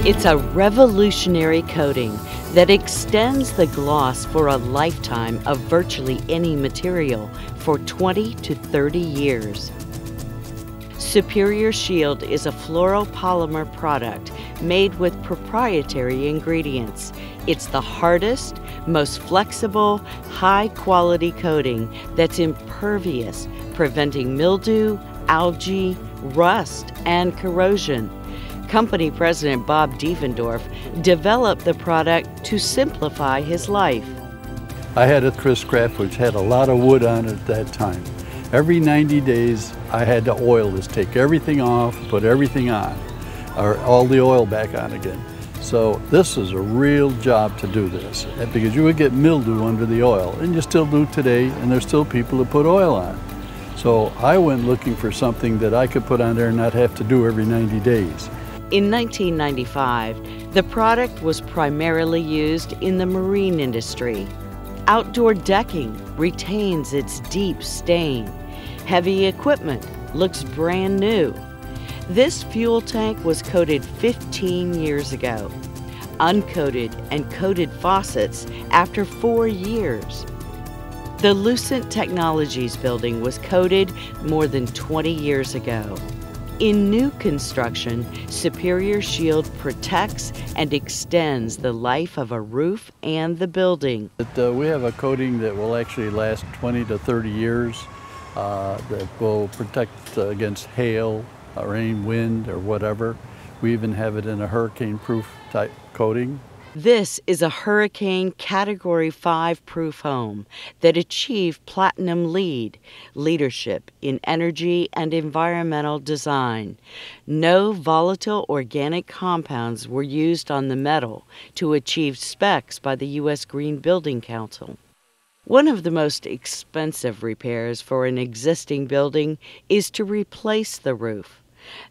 It's a revolutionary coating that extends the gloss for a lifetime of virtually any material for 20 to 30 years. Superior Shield is a fluoropolymer product made with proprietary ingredients. It's the hardest, most flexible, high-quality coating that's impervious, preventing mildew, algae, rust, and corrosion. Company President Bob Diefendorf developed the product to simplify his life. I had a Chris Craft which had a lot of wood on it at that time. Every 90 days I had to oil this, take everything off, put everything on, or all the oil back on again. So this is a real job to do this, because you would get mildew under the oil, and you still do today, and there's still people who put oil on. So I went looking for something that I could put on there and not have to do every 90 days. In 1995, the product was primarily used in the marine industry. Outdoor decking retains its deep stain. Heavy equipment looks brand new. This fuel tank was coated 15 years ago. Uncoated and coated faucets after 4 years. The Lucent Technologies building was coated more than 20 years ago. In new construction, Superior Shield protects and extends the life of a roof and the building. We have a coating that will actually last 20 to 30 years that will protect against hail, rain, wind, or whatever. We even have it in a hurricane-proof type coating. This is a Hurricane Category 5 proof home that achieved Platinum LEED, Leadership in Energy and Environmental Design. No volatile organic compounds were used on the metal to achieve specs by the U.S. Green Building Council. One of the most expensive repairs for an existing building is to replace the roof.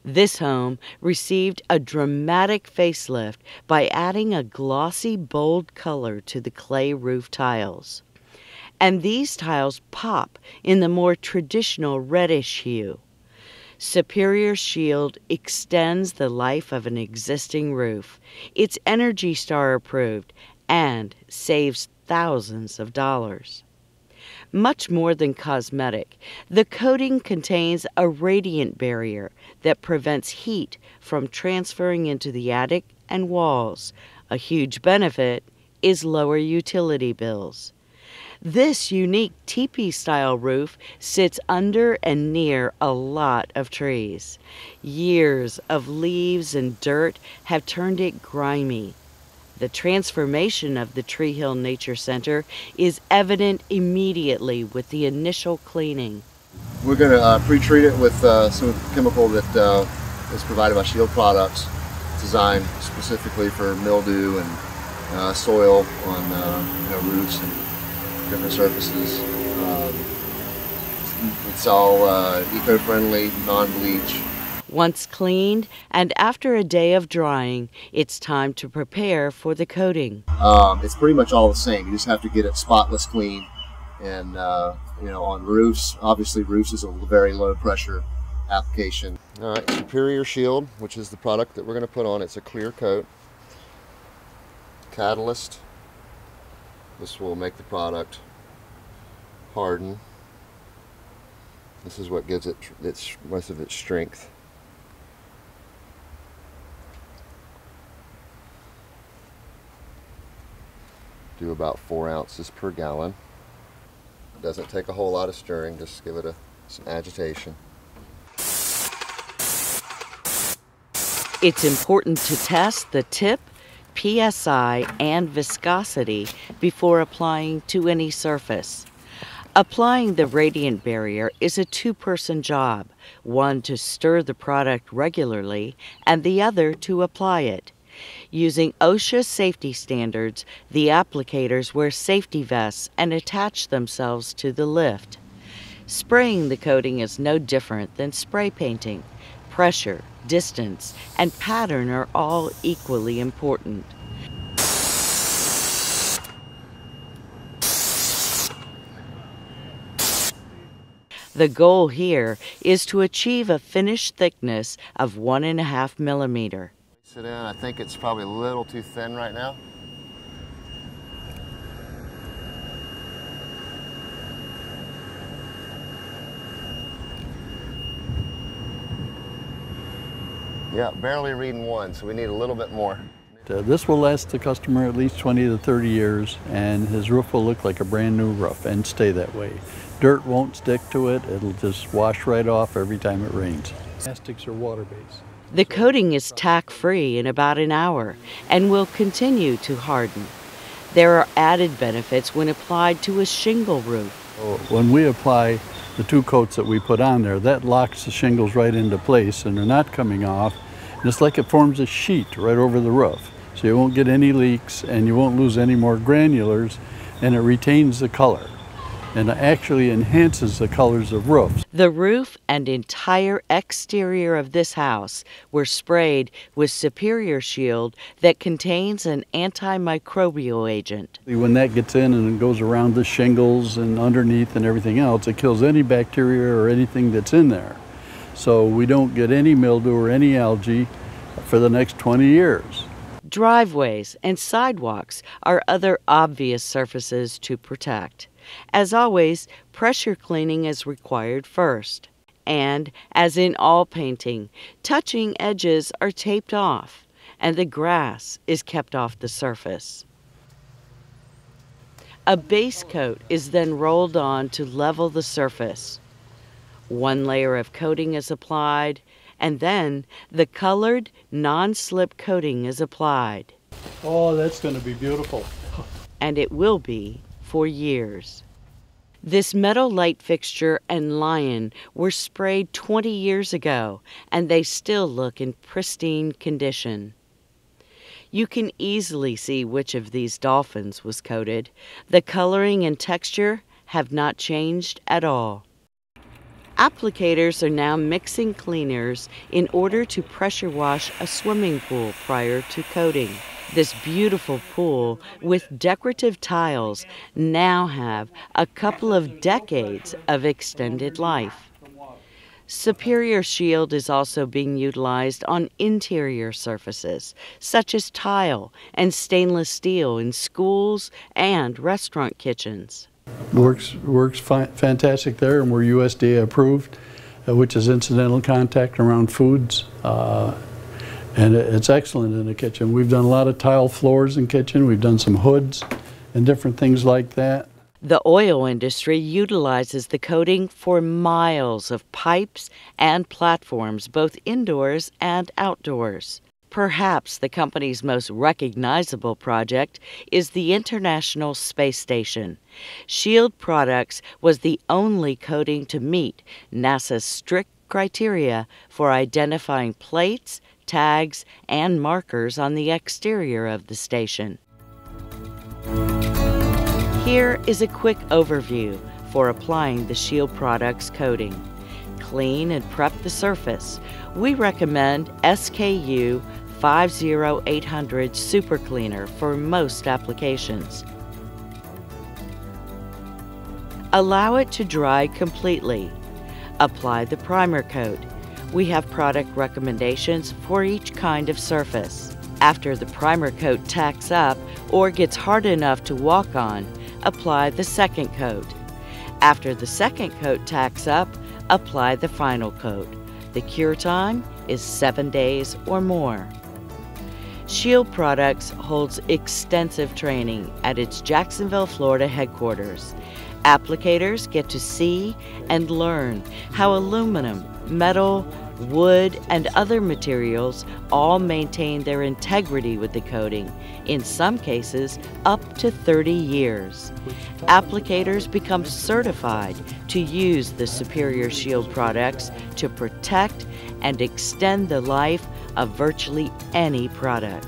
This home received a dramatic facelift by adding a glossy, bold color to the clay roof tiles. And these tiles pop in the more traditional reddish hue. Superior Shield extends the life of an existing roof. It's Energy Star approved and saves thousands of dollars. Much more than cosmetic, the coating contains a radiant barrier that prevents heat from transferring into the attic and walls. A huge benefit is lower utility bills. This unique teepee-style roof sits under and near a lot of trees. Years of leaves and dirt have turned it grimy. The transformation of the Tree Hill Nature Center is evident immediately with the initial cleaning. We're going to pre-treat it with some chemical that is provided by Shield Products, designed specifically for mildew and soil on roofs and different surfaces. It's all eco-friendly, non-bleach. Once cleaned, and after a day of drying, it's time to prepare for the coating. It's pretty much all the same. You just have to get it spotless clean. And on roofs, obviously roofs is a very low pressure application. All right, Superior Shield, which is the product that we're going to put on. It's a clear coat. Catalyst. This will make the product harden. This is what gives it most of its strength. Do about 4 ounces per gallon. It doesn't take a whole lot of stirring, just give it some agitation. It's important to test the tip, PSI, and viscosity before applying to any surface. Applying the radiant barrier is a two-person job, one to stir the product regularly and the other to apply it. Using OSHA safety standards, the applicators wear safety vests and attach themselves to the lift. Spraying the coating is no different than spray painting. Pressure, distance, and pattern are all equally important. The goal here is to achieve a finished thickness of 1.5 millimeters. Sit in. I think it's probably a little too thin right now. Yeah, barely reading 1, so we need a little bit more. This will last the customer at least 20 to 30 years, and his roof will look like a brand new roof and stay that way. Dirt won't stick to it. It'll just wash right off every time it rains. Plastics are water-based. The coating is tack-free in about an hour and will continue to harden. There are added benefits when applied to a shingle roof. When we apply the 2 coats that we put on there, that locks the shingles right into place and they're not coming off. And it's like it forms a sheet right over the roof. So you won't get any leaks and you won't lose any more granulars, and it retains the color and actually enhances the colors of roofs. The roof and entire exterior of this house were sprayed with Superior Shield that contains an antimicrobial agent. When that gets in and it goes around the shingles and underneath and everything else, it kills any bacteria or anything that's in there. So we don't get any mildew or any algae for the next 20 years. Driveways and sidewalks are other obvious surfaces to protect. As always, pressure cleaning is required first. And, as in all painting, touching edges are taped off, and the grass is kept off the surface. A base coat is then rolled on to level the surface. 1 layer of coating is applied, and then the colored, non-slip coating is applied. Oh, that's going to be beautiful. And it will be for years. This metal light fixture and lion were sprayed 20 years ago, and they still look in pristine condition. You can easily see which of these dolphins was coated. The coloring and texture have not changed at all. Applicators are now mixing cleaners in order to pressure wash a swimming pool prior to coating. This beautiful pool with decorative tiles now have a couple of decades of extended life. Superior Shield is also being utilized on interior surfaces, such as tile and stainless steel in schools and restaurant kitchens. Works fantastic there, and we're USDA approved, which is incidental contact around foods. And it's excellent in the kitchen. We've done a lot of tile floors in kitchen. We've done some hoods and different things like that. The oil industry utilizes the coating for miles of pipes and platforms, both indoors and outdoors. Perhaps the company's most recognizable project is the International Space Station. Shield Products was the only coating to meet NASA's strict criteria for identifying plates, tags, and markers on the exterior of the station. Here is a quick overview for applying the Shield Products coating. Clean and prep the surface. We recommend SKU 50800 Super Cleaner for most applications. Allow it to dry completely. Apply the primer coat. We have product recommendations for each kind of surface. After the primer coat tacks up or gets hard enough to walk on, apply the second coat. After the second coat tacks up, apply the final coat. The cure time is 7 days or more. Shield Products holds extensive training at its Jacksonville, Florida headquarters. Applicators get to see and learn how aluminum, metal, wood, and other materials all maintain their integrity with the coating, in some cases up to 30 years. Applicators become certified to use the Superior Shield products to protect and extend the life of virtually any product.